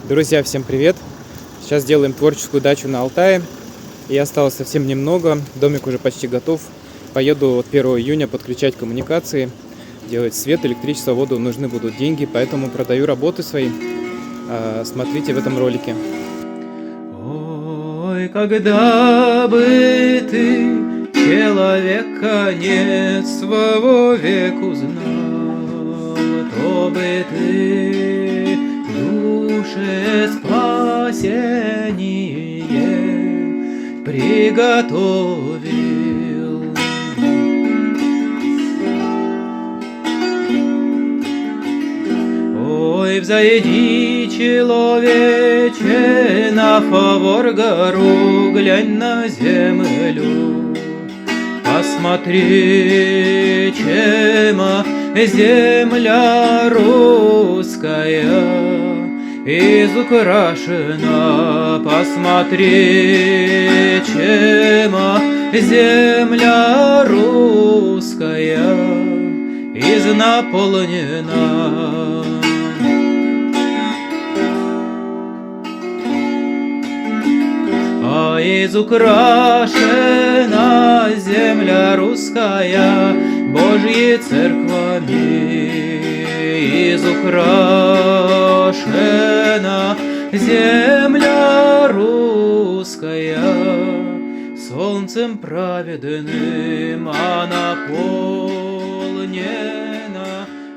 Друзья, всем привет! Сейчас делаем творческую дачу на Алтае. И осталось совсем немного. Домик уже почти готов. Поеду от 1 июня подключать коммуникации, делать свет, электричество, воду. Нужны будут деньги, поэтому продаю работы свои. Смотрите в этом ролике. Ой, когда бы ты человека нет своего веку знал, то бы ты душе спасение приготовил. Ой, взойди, человече, на фавор гору, глянь на землю, посмотри, чем земля русская изукрашена, посмотри, чем земля русская изнаполнена. А изукрашена земля русская Божьей церквами, изукрашена земля русская солнцем праведным, а наполнена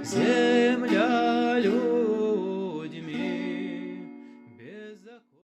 земля людьми.